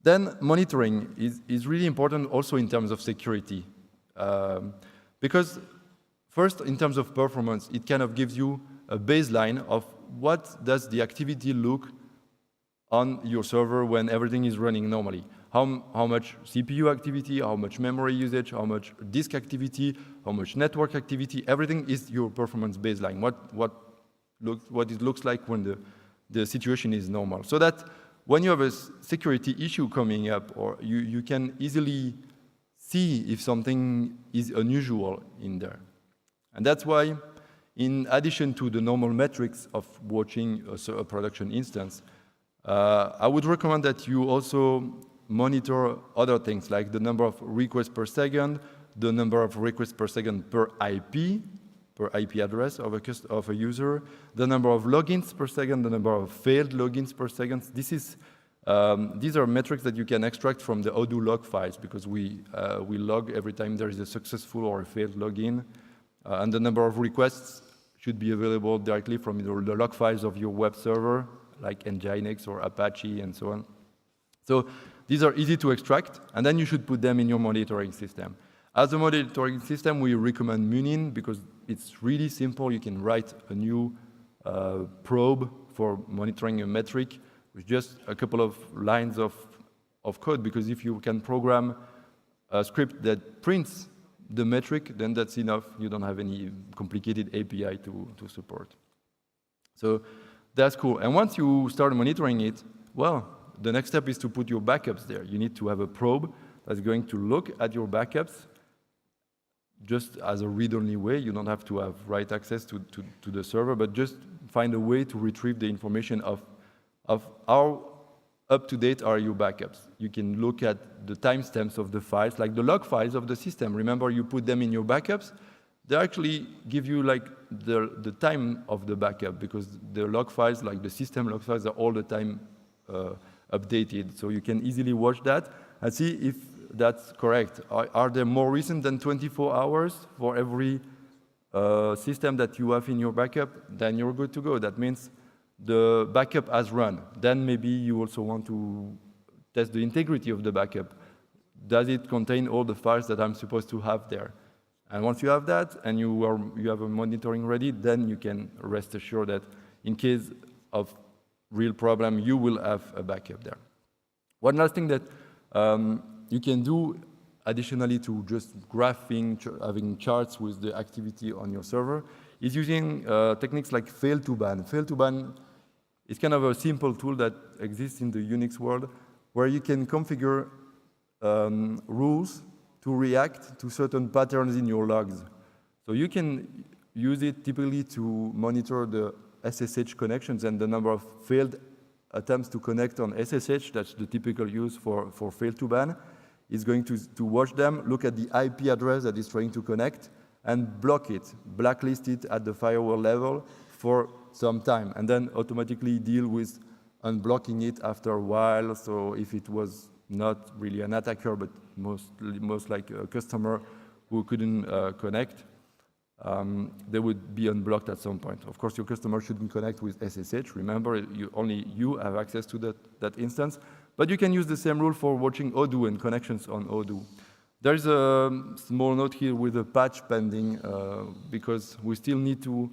Speaker 1: Then monitoring is really important also in terms of security. Because first, in terms of performance, it kind of gives you a baseline of what does the activity look on your server when everything is running normally. How much CPU activity, how much memory usage, how much disk activity, how much network activity, everything is your performance baseline, what it looks like when the situation is normal. So that when you have a security issue coming up, or you can easily see if something is unusual in there. And that's why, in addition to the normal metrics of watching a production instance, I would recommend that you also monitor other things like the number of requests per second, the number of requests per second per IP address of a user, the number of logins per second, the number of failed logins per second. These are metrics that you can extract from the Odoo log files because we log every time there is a successful or a failed login. And the number of requests should be available directly from the log files of your web server, like Nginx or Apache and so on. So these are easy to extract, and then you should put them in your monitoring system. As a monitoring system, we recommend Munin because it's really simple. You can write a new probe for monitoring a metric with just a couple of lines of code, because if you can program a script that prints the metric, then that's enough. You don't have any complicated API to support. So that's cool. And once you start monitoring it, well, the next step is to put your backups there. You need to have a probe that's going to look at your backups just as a read-only way. You don't have to have write access to the server, but just find a way to retrieve the information of how up-to-date are your backups. You can look at the timestamps of the files, like the log files of the system. Remember, you put them in your backups. They actually give you like the time of the backup, because the log files, like the system log files, are all the time updated. So you can easily watch that and see if that's correct. Are they more recent than 24 hours for every system that you have in your backup? Then you're good to go. That means the backup has run. Then maybe you also want to test the integrity of the backup. Does it contain all the files that I'm supposed to have there? And once you have that and you have a monitoring ready, then you can rest assured that in case of real problem, you will have a backup there. One last thing that you can do additionally to just graphing, having charts with the activity on your server, is using techniques like fail to ban. Fail to ban is kind of a simple tool that exists in the Unix world, where you can configure rules to react to certain patterns in your logs. So you can use it typically to monitor the SSH connections and the number of failed attempts to connect on SSH. That's the typical use for fail to ban. It's going to watch them, look at the IP address that is trying to connect, and block it, blacklist it at the firewall level for some time, and then automatically deal with unblocking it after a while. So if it was not really an attacker, but most like a customer who couldn't connect, they would be unblocked at some point. Of course, your customer shouldn't connect with SSH. Remember, only you have access to that instance. But you can use the same rule for watching Odoo and connections on Odoo. There's a small note here with a patch pending, because we still need to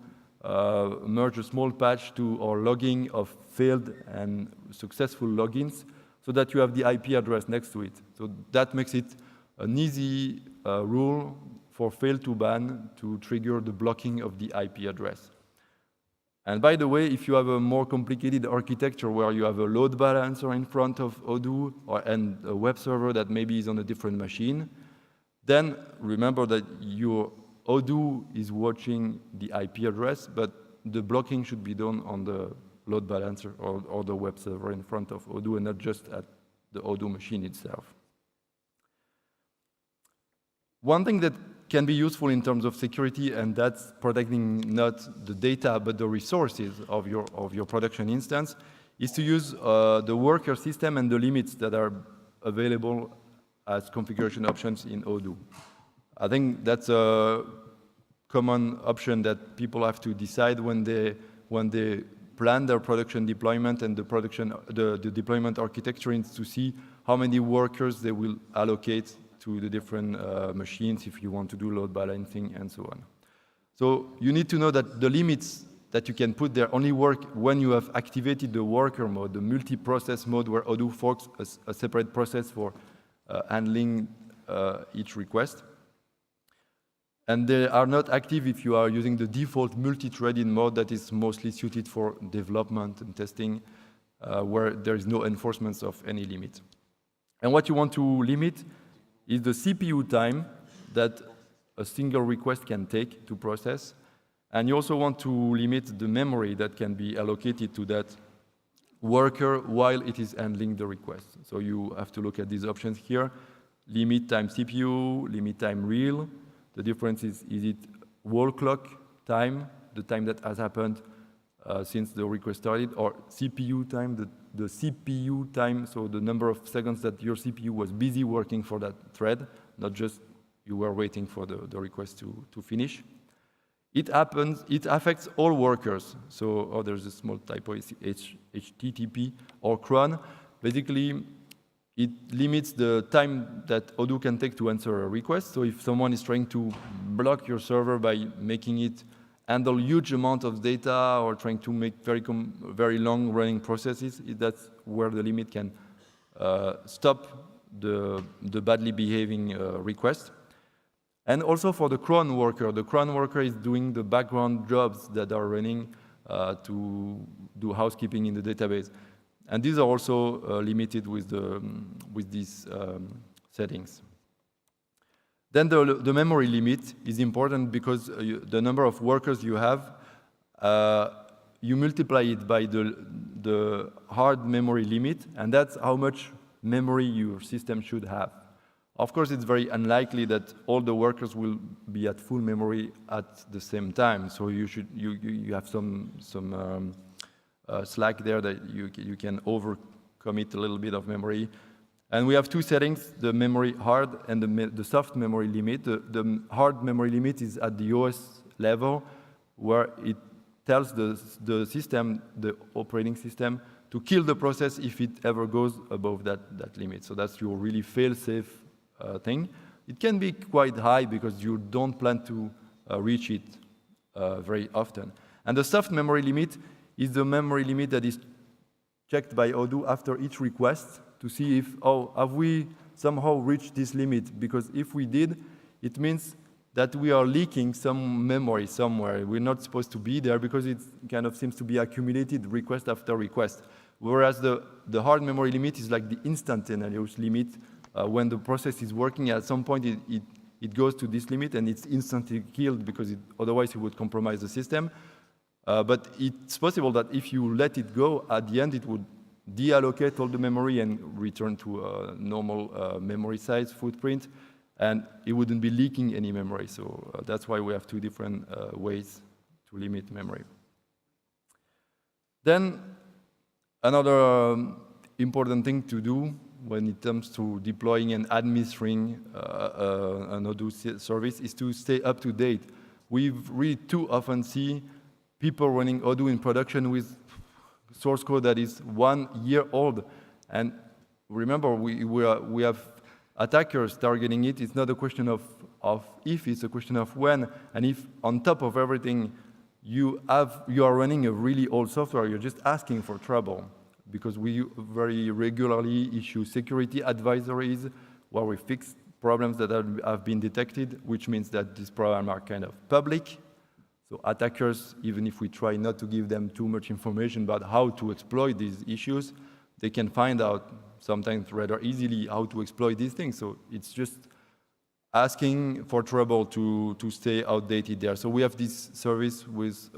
Speaker 1: merge a small patch to our logging of failed and successful logins, so that you have the IP address next to it. So that makes it an easy rule for fail to ban to trigger the blocking of the IP address. And by the way, if you have a more complicated architecture where you have a load balancer in front of Odoo and a web server that maybe is on a different machine, then remember that your Odoo is watching the IP address, but the blocking should be done on the load balancer or the web server in front of Odoo and not just at the Odoo machine itself. One thing that can be useful in terms of security, and that's protecting not the data but the resources of your production instance, is to use the worker system and the limits that are available as configuration options in Odoo. I think that's a common option that people have to decide when they plan their production deployment and the deployment architecture is to see how many workers they will allocate to the different machines if you want to do load balancing and so on. So you need to know that the limits that you can put there only work when you have activated the worker mode, the multi-process mode where Odoo forks a separate process for handling each request. And they are not active if you are using the default multi-threaded mode that is mostly suited for development and testing, where there is no enforcement of any limit. And what you want to limit is the CPU time that a single request can take to process. And you also want to limit the memory that can be allocated to that worker while it is handling the request. So you have to look at these options here. Limit time CPU, limit time real. The difference is it wall clock time, the time that has happened since the request started, or CPU time, the CPU time, so the number of seconds that your CPU was busy working for that thread, not just you were waiting for the request to finish. It affects all workers. So, there's a small typo, it's HTTP or cron. Basically, it limits the time that Odoo can take to answer a request. So if someone is trying to block your server by making it handle huge amount of data or trying to make very long running processes, that's where the limit can stop the badly behaving request. And also for the cron worker is doing the background jobs that are running to do housekeeping in the database. And these are also limited with these settings. Then the memory limit is important because the number of workers you have, you multiply it by the hard memory limit, and that's how much memory your system should have. Of course, it's very unlikely that all the workers will be at full memory at the same time. So you have some slack there that you can overcommit a little bit of memory. And we have two settings, the memory hard and the soft memory limit. The hard memory limit is at the OS level, where it tells the system, the operating system, to kill the process if it ever goes above that limit. So that's your really fail-safe thing. It can be quite high because you don't plan to reach it very often. And the soft memory limit is the memory limit that is checked by Odoo after each request to see if, have we somehow reached this limit? Because if we did, it means that we are leaking some memory somewhere. We're not supposed to be there because it kind of seems to be accumulated request after request. Whereas the hard memory limit is like the instantaneous limit. When the process is working, at some point it goes to this limit and it's instantly killed because otherwise it would compromise the system. But it's possible that if you let it go, at the end it would deallocate all the memory and return to a normal memory size footprint, and it wouldn't be leaking any memory. So that's why we have two different ways to limit memory. Then another important thing to do when it comes to deploying and administering an Odoo service is to stay up to date. We've really too often see people running Odoo in production with source code that is 1 year old. And remember, we have attackers targeting it. It's not a question of if, it's a question of when. And if on top of everything you are running a really old software, you're just asking for trouble. Because we very regularly issue security advisories where we fix problems that have been detected, which means that these problems are kind of public. So attackers, even if we try not to give them too much information about how to exploit these issues, they can find out sometimes rather easily how to exploit these things. So it's just asking for trouble to stay outdated there. So we have this service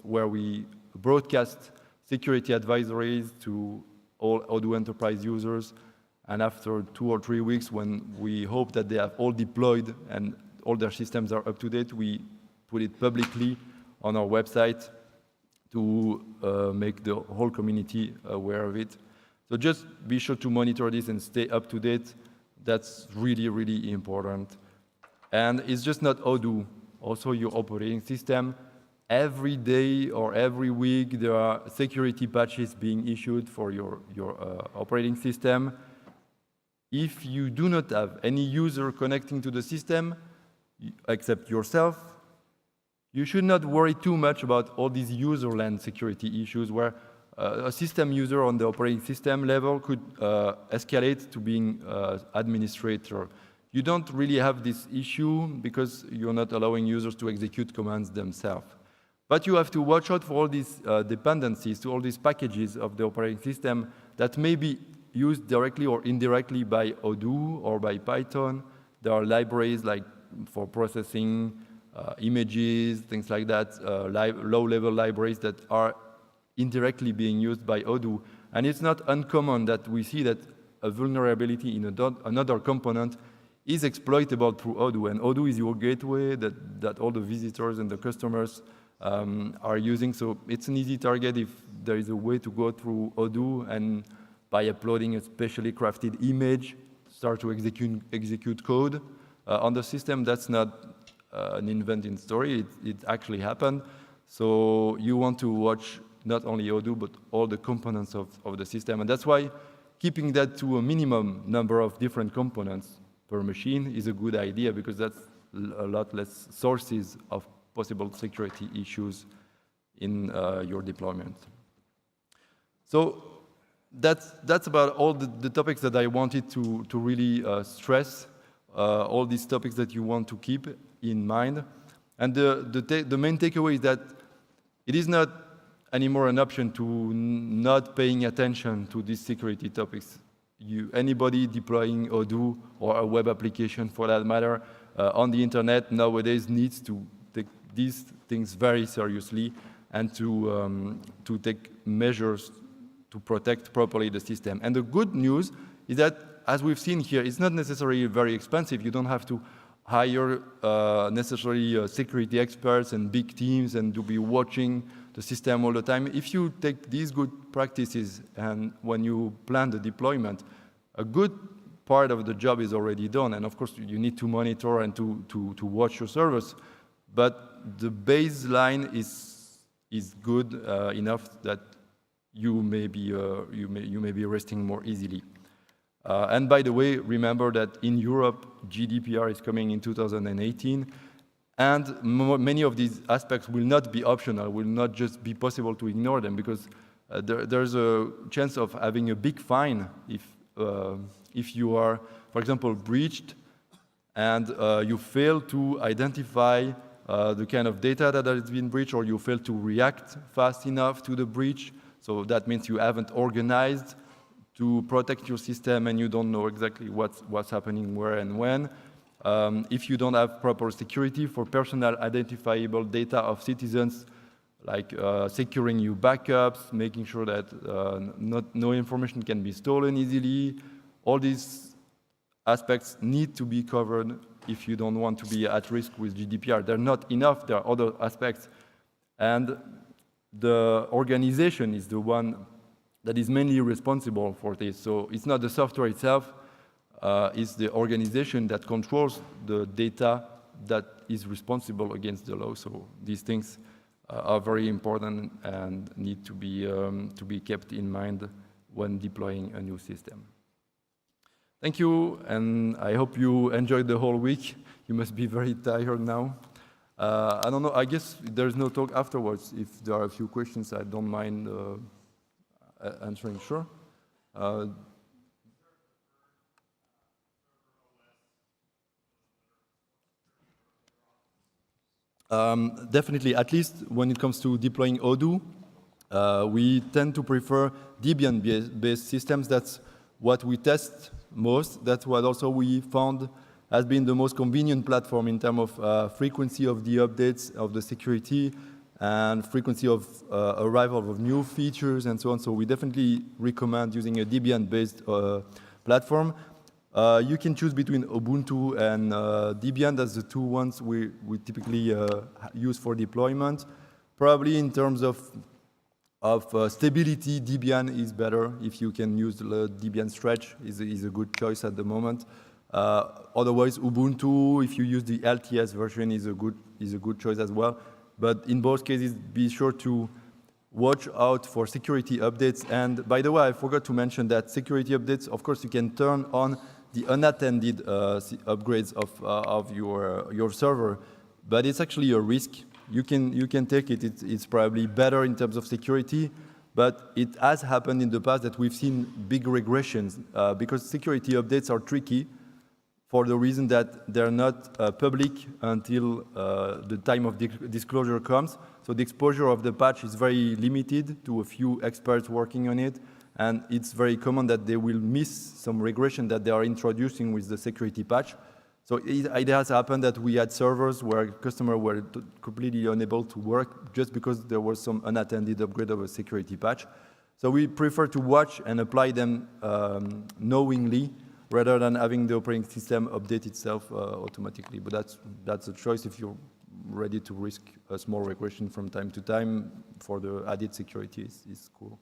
Speaker 1: where we broadcast security advisories to all Odoo Enterprise users, and after 2 or 3 weeks, when we hope that they have all deployed and all their systems are up to date, we put it publicly on our website to make the whole community aware of it. So just be sure to monitor this and stay up to date. That's really, really important. And it's just not Odoo, also your operating system. Every day or every week, there are security patches being issued for your operating system. If you do not have any user connecting to the system, except yourself, you should not worry too much about all these user-land security issues where a system user on the operating system level could escalate to being administrator. You don't really have this issue because you're not allowing users to execute commands themselves. But you have to watch out for all these dependencies to all these packages of the operating system that may be used directly or indirectly by Odoo or by Python. There are libraries like for processing images, things like that, low-level libraries that are indirectly being used by Odoo. And it's not uncommon that we see that a vulnerability in another component is exploitable through Odoo. And Odoo is your gateway that all the visitors and the customers are using. So it's an easy target if there is a way to go through Odoo and by uploading a specially crafted image, start to execute code on the system. That's not an invented story. It actually happened. So you want to watch not only Odoo, but all the components of the system. And that's why keeping that to a minimum number of different components per machine is a good idea, because that's a lot less sources of possible security issues in your deployment. So that's about all the topics that I wanted to really stress, all these topics that you want to keep in mind. And the main takeaway is that it is not anymore an option to not paying attention to these security topics. Anybody deploying Odoo or a web application for that matter on the internet nowadays needs to take these things very seriously and to take measures to protect properly the system. And the good news is that, as we've seen here, it's not necessarily very expensive. You don't have to hire necessarily security experts and big teams and to be watching the system all the time. If you take these good practices and when you plan the deployment, a good part of the job is already done. And of course, you need to monitor and to watch your servers. But the baseline is good enough that you may be resting more easily. And by the way, remember that in Europe, GDPR is coming in 2018, and many of these aspects will not be optional, will not just be possible to ignore them, because there's a chance of having a big fine if you are, for example, breached and you fail to identify the kind of data that has been breached, or you fail to react fast enough to the breach. So that means you haven't organized to protect your system and you don't know exactly what's happening where and when. If you don't have proper security for personal identifiable data of citizens, like securing your backups, making sure that no information can be stolen easily, all these aspects need to be covered if you don't want to be at risk with GDPR. They're not enough, there are other aspects. And the organization is the one that is mainly responsible for this. So it's not the software itself, it's the organization that controls the data that is responsible against the law. So these things are very important and need to be kept in mind when deploying a new system. Thank you, and I hope you enjoyed the whole week. You must be very tired now. I don't know, I guess there's no talk afterwards. If there are a few questions, I don't mind answering, sure. Definitely, at least when it comes to deploying Odoo, we tend to prefer Debian-based systems. That's what we test most. That's what also we found has been the most convenient platform in terms of frequency of the updates of the security and frequency of arrival of new features and so on. So we definitely recommend using a Debian-based platform. You can choose between Ubuntu and Debian. That's the two ones we typically use for deployment. Probably in terms of stability, Debian is better. If you can use the Debian stretch, is a good choice at the moment. Otherwise, Ubuntu, if you use the LTS version, is a good choice as well. But in both cases, be sure to watch out for security updates. And by the way, I forgot to mention that security updates, of course, you can turn on the unattended upgrades of your server, but it's actually a risk. You can take it. It's probably better in terms of security, but it has happened in the past that we've seen big regressions because security updates are tricky for the reason that they're not public until the time of disclosure comes. So the exposure of the patch is very limited to a few experts working on it. And it's very common that they will miss some regression that they are introducing with the security patch. So it has happened that we had servers where customers were completely unable to work just because there was some unattended upgrade of a security patch. So we prefer to watch and apply them knowingly rather than having the operating system update itself automatically. But that's a choice if you're ready to risk a small regression from time to time for the added security is cool.